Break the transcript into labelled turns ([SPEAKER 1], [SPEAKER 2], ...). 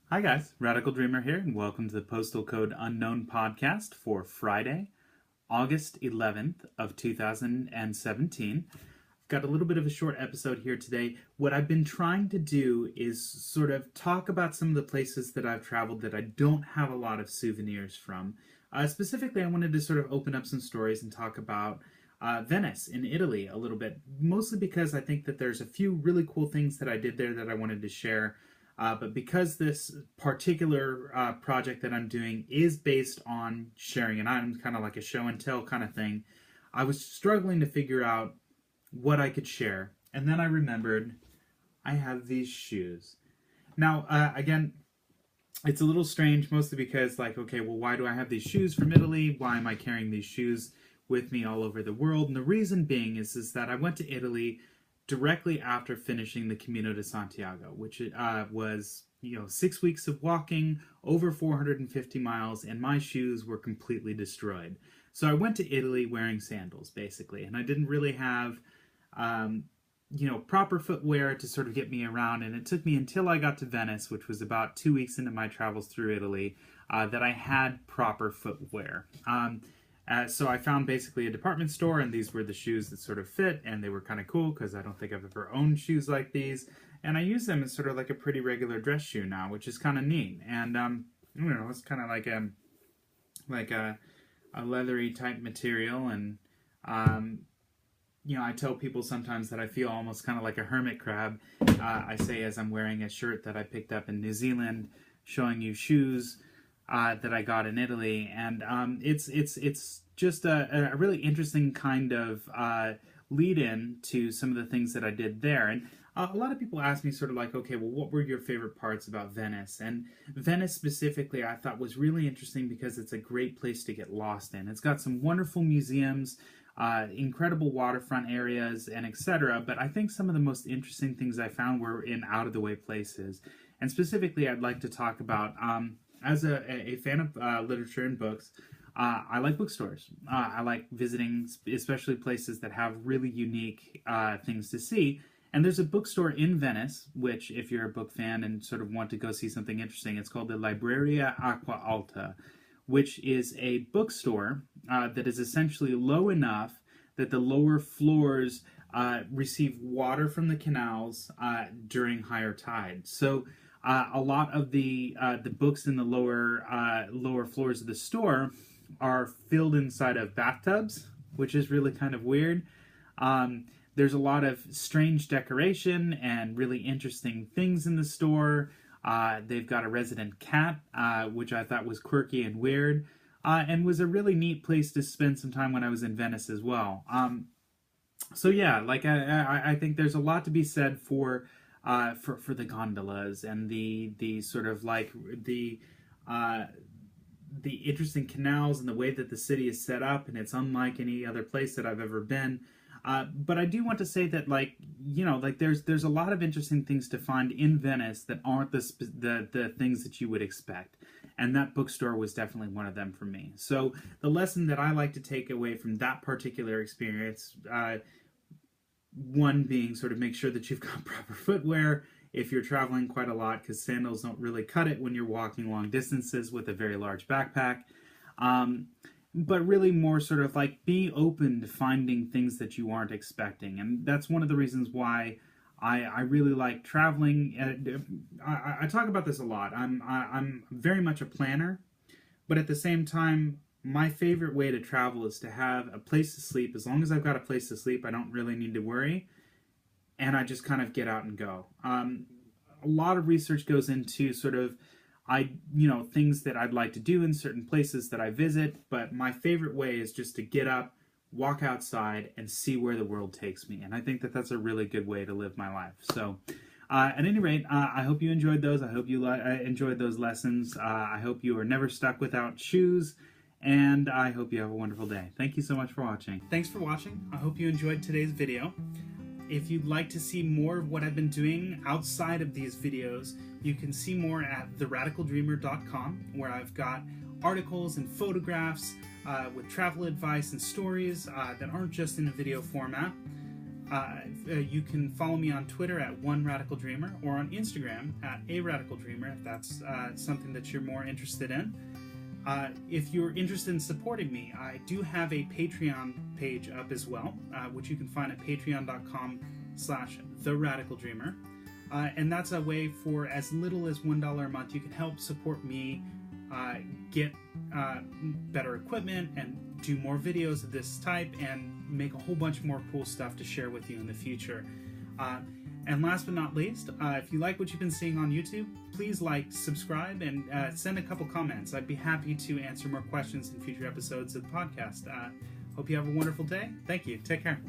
[SPEAKER 1] Hi guys, Radical Dreamer here, and welcome to the Postal Code Unknown podcast for Friday, August 11th of 2017. I've got a little bit of a short episode here today. What I've been trying to do is sort of talk about some of the places that I've traveled that I don't have a lot of souvenirs from. Specifically, I wanted to sort of open up some stories and talk about Venice in Italy a little bit, mostly because I think that there's a few really cool things that I did there that I wanted to share. But because this particular project that I'm doing is based on sharing an item, kind of like a show and tell kind of thing, I was struggling to figure out what I could share. And then I remembered I have these shoes. Now, again, it's a little strange, mostly because, like, okay, well, why do I have these shoes from Italy? Why am I carrying these shoes with me all over the world? And the reason being is that I went to Italy directly after finishing the Camino de Santiago, which was 6 weeks of walking, over 450 miles, and my shoes were completely destroyed. So I went to Italy wearing sandals, basically, and I didn't really have proper footwear to sort of get me around, and it took me until I got to Venice, which was about 2 weeks into my travels through Italy, that I had proper footwear. So I found basically a department store, and these were the shoes that sort of fit, and they were kind of cool because I don't think I've ever owned shoes like these, and I use them as sort of like a pretty regular dress shoe now, which is kind of neat. And it's kind of like a leathery type material, and I tell people sometimes that I feel almost kind of like a hermit crab. I say as I'm wearing a shirt that I picked up in New Zealand, showing you shoes that I got in Italy, and it's just a really interesting kind of lead-in to some of the things that I did there. And a lot of people ask me sort of like, okay, well, what were your favorite parts about Venice? And Venice specifically I thought was really interesting because it's a great place to get lost in. It's got some wonderful museums, incredible waterfront areas, and etc. But I think some of the most interesting things I found were in out-of-the-way places. And specifically, I'd like to talk about as a fan of literature and books, I like bookstores. I like visiting, especially places that have really unique things to see. And there's a bookstore in Venice, which, if you're a book fan and sort of want to go see something interesting, it's called the Libreria Acqua Alta, which is a bookstore that is essentially low enough that the lower floors receive water from the canals during higher tide. So a lot of the books in the lower floors of the store are filled inside of bathtubs, which is really kind of weird. There's a lot of strange decoration and really interesting things in the store. They've got a resident cat, which I thought was quirky and weird, and was a really neat place to spend some time when I was in Venice as well. So yeah, like I think there's a lot to be said for the gondolas and the sort of like the interesting canals and the way that the city is set up, and it's unlike any other place that I've ever been. But I do want to say that, there's a lot of interesting things to find in Venice that aren't the things that you would expect, and that bookstore was definitely one of them for me. So the lesson that I like to take away from that particular experience, one being sort of make sure that you've got proper footwear if you're traveling quite a lot, because sandals don't really cut it when you're walking long distances with a very large backpack. But really more sort of like be open to finding things that you aren't expecting. And that's one of the reasons why I really like traveling. I talk about this a lot. I'm very much a planner, but at the same time, my favorite way to travel is to have a place to sleep. As long as I've got a place to sleep, I don't really need to worry. And I just kind of get out and go. A lot of research goes into sort of things that I'd like to do in certain places that I visit, but my favorite way is just to get up, walk outside, and see where the world takes me. And I think that that's a really good way to live my life. So at any rate, I hope you enjoyed those. I hope you enjoyed those lessons. I hope you are never stuck without shoes. And I hope you have a wonderful day. Thank you so much for watching. Thanks for watching. I hope you enjoyed today's video. If you'd like to see more of what I've been doing outside of these videos, you can see more at theradicaldreamer.com, where I've got articles and photographs with travel advice and stories that aren't just in a video format. You can follow me on Twitter at @OneRadicalDreamer or on Instagram at @ARadicalDreamer if that's something that you're more interested in. If you're interested in supporting me, I do have a Patreon page up as well, which you can find at patreon.com/TheRadicalDreamer. And that's a way for as little as $1 a month you can help support me get better equipment and do more videos of this type and make a whole bunch more cool stuff to share with you in the future. And last but not least, if you like what you've been seeing on YouTube, please like, subscribe, and send a couple comments. I'd be happy to answer more questions in future episodes of the podcast. Hope you have a wonderful day. Thank you. Take care.